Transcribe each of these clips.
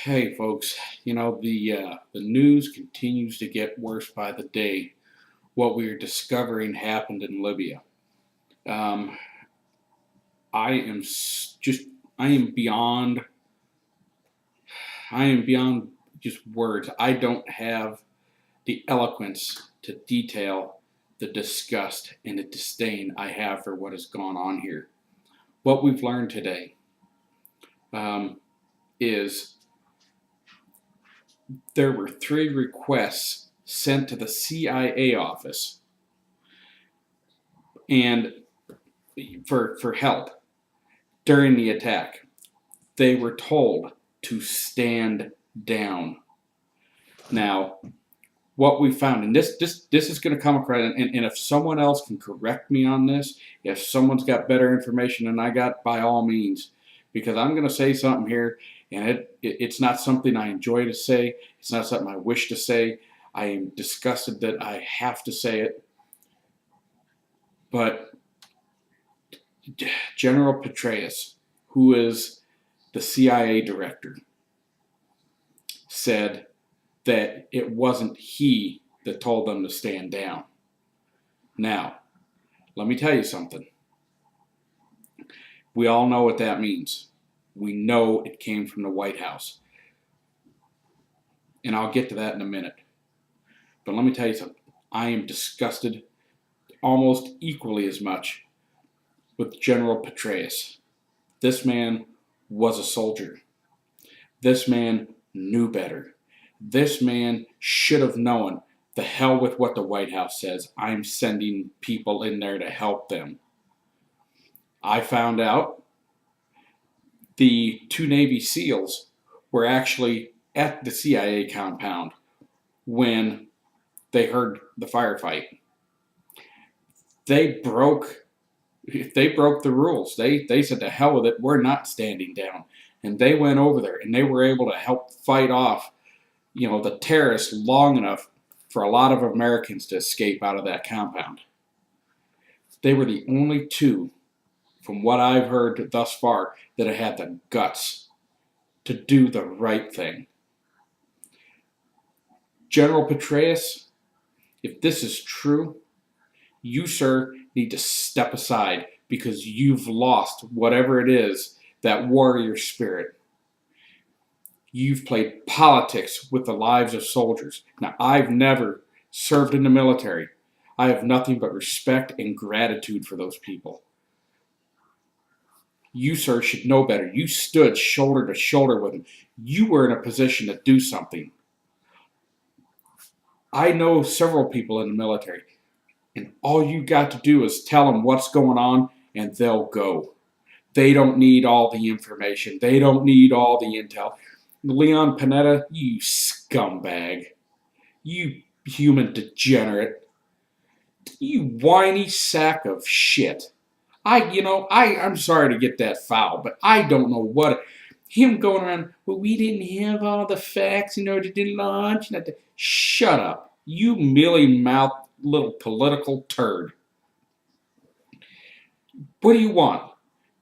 Hey folks, the news continues to get worse by the day. What we are discovering happened in Libya. Um, I am just I am beyond I am beyond just words. I don't have the eloquence to detail the disgust and the disdain I have for what has gone on here. What we've learned today is there were 3 requests sent to the CIA office and for help during the attack. They were told to stand down. Now, what we found, and this is going to come across, and if someone else can correct me on this, if someone's got better information than I got, by all means, because I'm going to say something here, and it's not something I enjoy to say. It's not something I wish to say. I am disgusted that I have to say it, but General Petraeus, who is the CIA director, said that it wasn't he that told them to stand down. Now, let me tell you something. We all know what that means. We know it came from the White House. And I'll get to that in a minute. But let me tell you something. I am disgusted almost equally as much with General Petraeus. This man was a soldier. This man knew better. This man should have known. The hell with what the White House says. I'm sending people in there to help them. I found out the 2 Navy SEALs were actually at the CIA compound when they heard the firefight. They broke the rules. They said, to hell with it, we're not standing down. And they went over there and they were able to help fight off, the terrorists long enough for a lot of Americans to escape out of that compound. They were the only 2, from what I've heard thus far, that have had the guts to do the right thing. General Petraeus, if this is true, you, sir, need to step aside because you've lost whatever it is, that warrior spirit. You've played politics with the lives of soldiers. Now, I've never served in the military. I have nothing but respect and gratitude for those people. You, sir, should know better. You stood shoulder to shoulder with them. You were in a position to do something. I know several people in the military, and all you got to do is tell them what's going on, and they'll go. They don't need all the information. They don't need all the intel. Leon Panetta, you scumbag. You human degenerate. You whiny sack of shit. I'm sorry to get that foul, but I don't know what. Him going around, well, we didn't have all the facts in order to launch. Shut up. You mealy-mouthed little political turd. What do you want?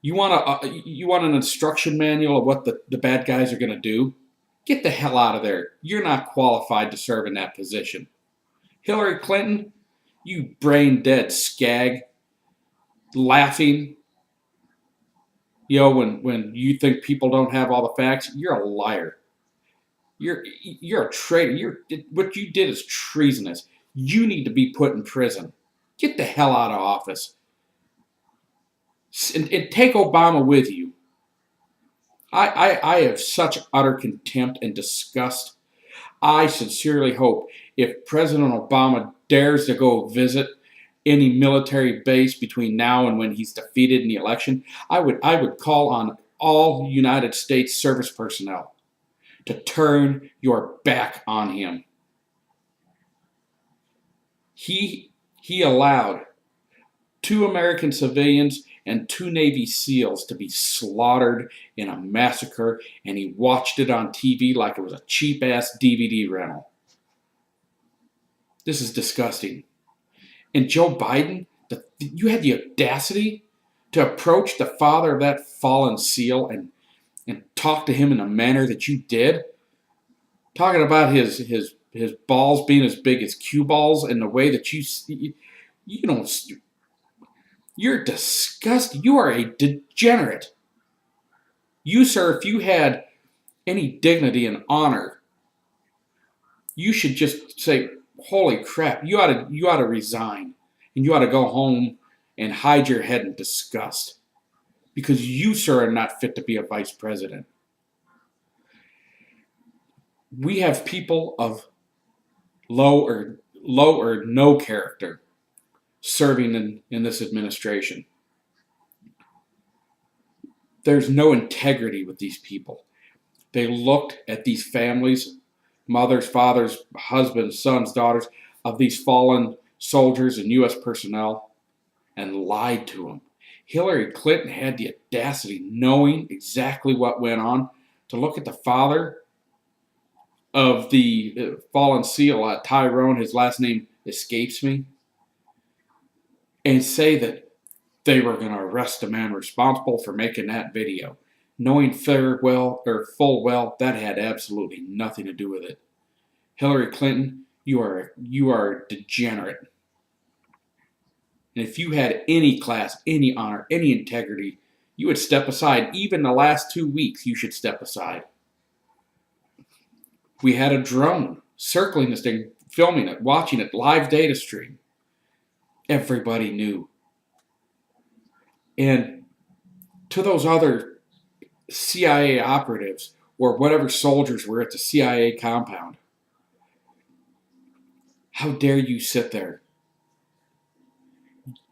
You want an instruction manual of what the bad guys are going to do? Get the hell out of there. You're not qualified to serve in that position. Hillary Clinton, you brain-dead skag, laughing. When you think people don't have all the facts, you're a liar. You're a traitor. What you did is treasonous. You need to be put in prison. Get the hell out of office. And take Obama with you. I have such utter contempt and disgust. I sincerely hope if President Obama dares to go visit any military base between now and when he's defeated in the election, I would call on all United States service personnel to turn your back on him. He allowed 2 American civilians and 2 Navy SEALs to be slaughtered in a massacre, and he watched it on TV like it was a cheap-ass DVD rental. This is disgusting. And Joe Biden, you had the audacity to approach the father of that fallen SEAL and and talk to him in the manner that you did, talking about his balls being as big as cue balls and the way that you don't, you're disgusting. You are a degenerate. You, sir, if you had any dignity and honor, you should just say, holy crap, you ought to resign, and you ought to go home and hide your head in disgust, because you, sir, are not fit to be a vice president. We have people of low or no character serving in this administration. There's no integrity with these people. They looked at these families, mothers, fathers, husbands, sons, daughters of these fallen soldiers and U.S. personnel and lied to them. Hillary Clinton had the audacity, knowing exactly what went on, to look at the father of the fallen SEAL, Tyrone, his last name escapes me, and say that they were going to arrest the man responsible for making that video, knowing full well that had absolutely nothing to do with it. Hillary Clinton, you are degenerate. And if you had any class, any honor, any integrity, you would step aside. Even the last 2 weeks, you should step aside. We had a drone circling this thing, filming it, watching it, live data stream. Everybody knew. And to those other CIA operatives or whatever soldiers were at the CIA compound, how dare you sit there?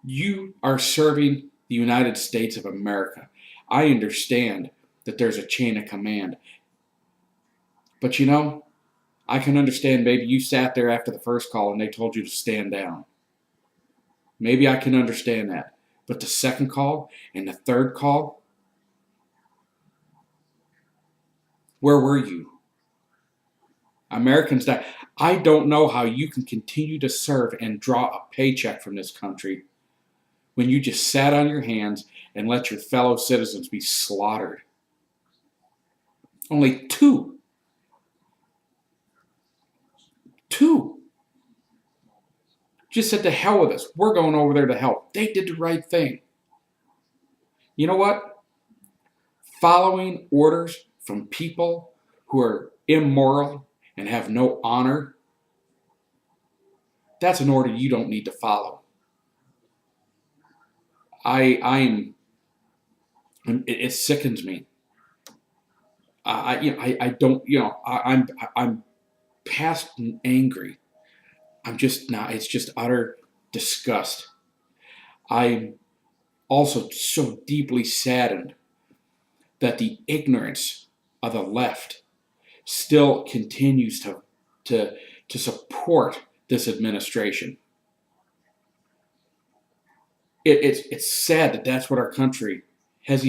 You are serving the United States of America. I understand that there's a chain of command. But you know, I can understand maybe you sat there after the first call and they told you to stand down. Maybe I can understand that. But the second call and the third call, where were you? Americans die. I don't know how you can continue to serve and draw a paycheck from this country when you just sat on your hands and let your fellow citizens be slaughtered. Only two just said, to hell with us. We're going over there to help. They did the right thing. You know what? Following orders from people who are immoral and have no honor, that's an order you don't need to follow. It sickens me. I'm past angry. I'm just not. It's just utter disgust. I'm also so deeply saddened that the ignorance of the left still continues to support this administration. It's sad that that's what our country has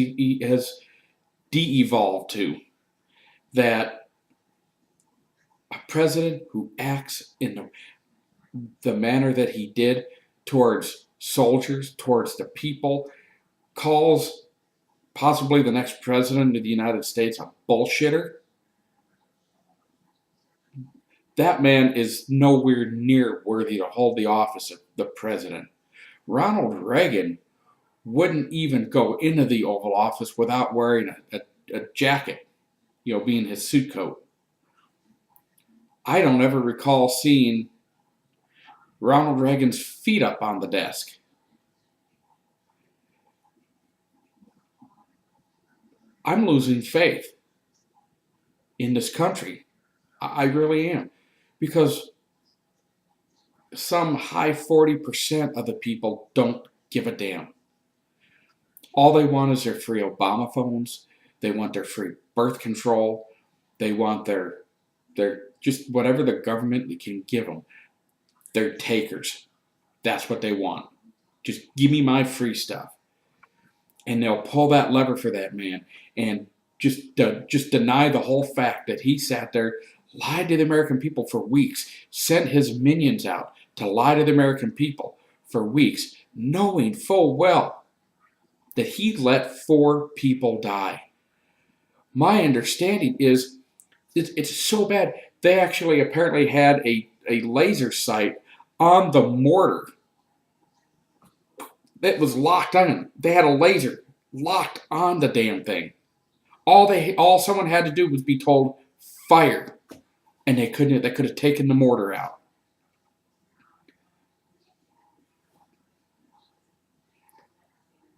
de-evolved to. That a president who acts in the manner that he did towards soldiers, towards the people, calls possibly the next president of the United States a bullshitter. That man is nowhere near worthy to hold the office of the president. Ronald Reagan wouldn't even go into the Oval Office without wearing a jacket, being his suit coat. I don't ever recall seeing Ronald Reagan's feet up on the desk. I'm losing faith in this country. I really am. Because some high 40% of the people don't give a damn. All they want is their free Obama phones. They want their free birth control. They want their just whatever the government can give them. They're takers. That's what they want. Just give me my free stuff. And they'll pull that lever for that man and just deny the whole fact that he sat there, lied to the American people for weeks, sent his minions out to lie to the American people for weeks, knowing full well that he let 4 people die. My understanding is it's so bad. They actually apparently had a laser sight on the mortar that was locked on. They had a laser locked on the damn thing. All someone had to do was be told fire, and they couldn't. They could have taken the mortar out.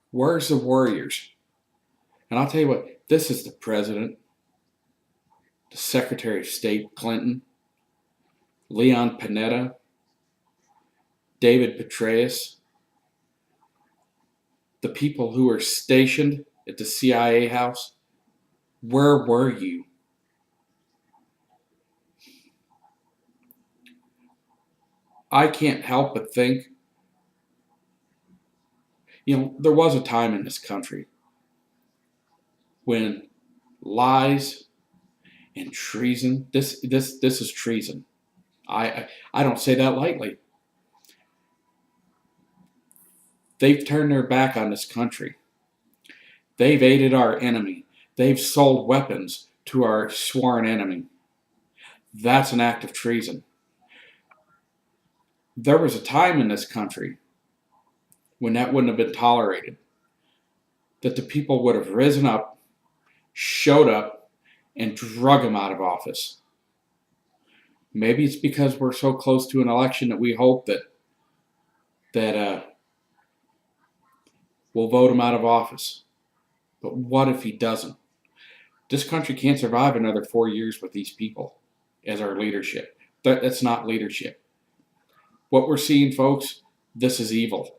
Where's the warriors? And I'll tell you what. This is the president, the Secretary of State Clinton, Leon Panetta, David Petraeus, the people who were stationed at the CIA house. Where were you? I can't help but think, there was a time in this country when lies and treason, this is treason. I don't say that lightly. They've turned their back on this country. They've aided our enemy. They've sold weapons to our sworn enemy. That's an act of treason. There was a time in this country when that wouldn't have been tolerated, that the people would have risen up, showed up, and drug him out of office. Maybe it's because we're so close to an election that we hope that we'll vote him out of office. But what if he doesn't? This country can't survive another 4 years with these people as our leadership. That's not leadership. What we're seeing, folks, this is evil.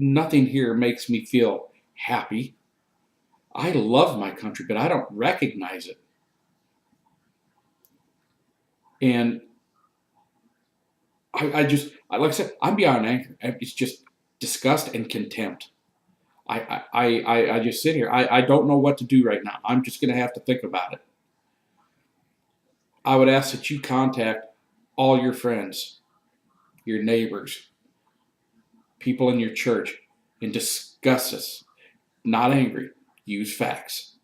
Nothing here makes me feel happy. I love my country, but I don't recognize it. And like I said, I'm beyond anger. It's just disgust and contempt. I just sit here. I don't know what to do right now. I'm just going to have to think about it. I would ask that you contact all your friends, your neighbors, people in your church, and discuss this. Not angry. Use facts.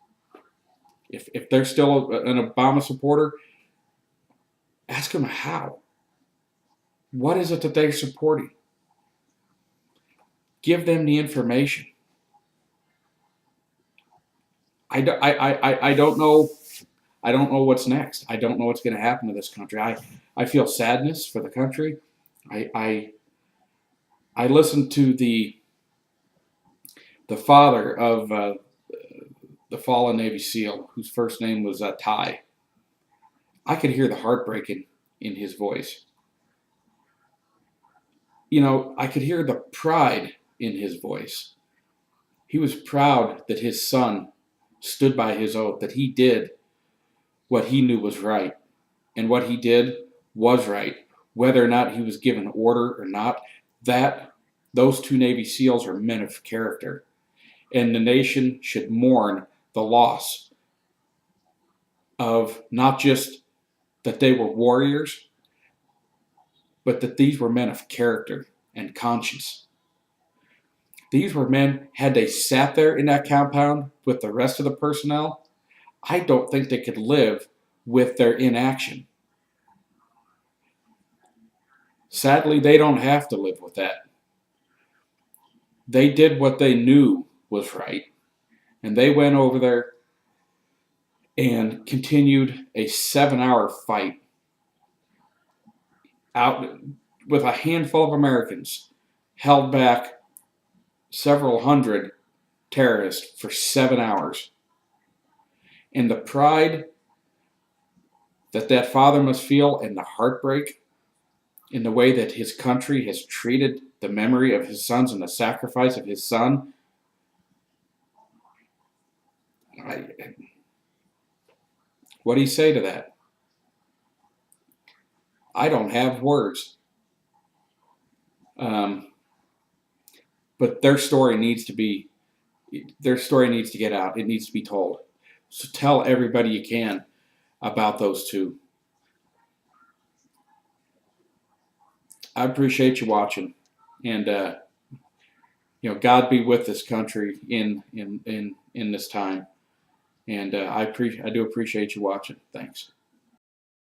If they're still an Obama supporter, ask them how. What is it that they're supporting? Give them the information. I don't know. I don't know what's next. I don't know what's going to happen to this country. I feel sadness for the country. I listened to the father of the fallen Navy SEAL, whose first name was Ty. I could hear the heartbreak in his voice. I could hear the pride in his voice. He was proud that his son stood by his oath, that he did what he knew was right. And what he did was right. Whether or not he was given order or not, those two Navy SEALs are men of character. And the nation should mourn the loss of not just that they were warriors, but that these were men of character and conscience. These were men, had they sat there in that compound with the rest of the personnel, I don't think they could live with their inaction. Sadly, they don't have to live with that. They did what they knew was right, and they went over there and continued a 7-hour fight out with a handful of Americans, held back several hundred terrorists for 7 hours. And the pride that father must feel, and the heartbreak in the way that his country has treated the memory of his sons and the sacrifice of his son, what do you say to that? I don't have words. But their story needs to get out. It needs to be told. So tell everybody you can about those two. I appreciate you watching, and God be with this country in this time. And I do appreciate you watching. Thanks.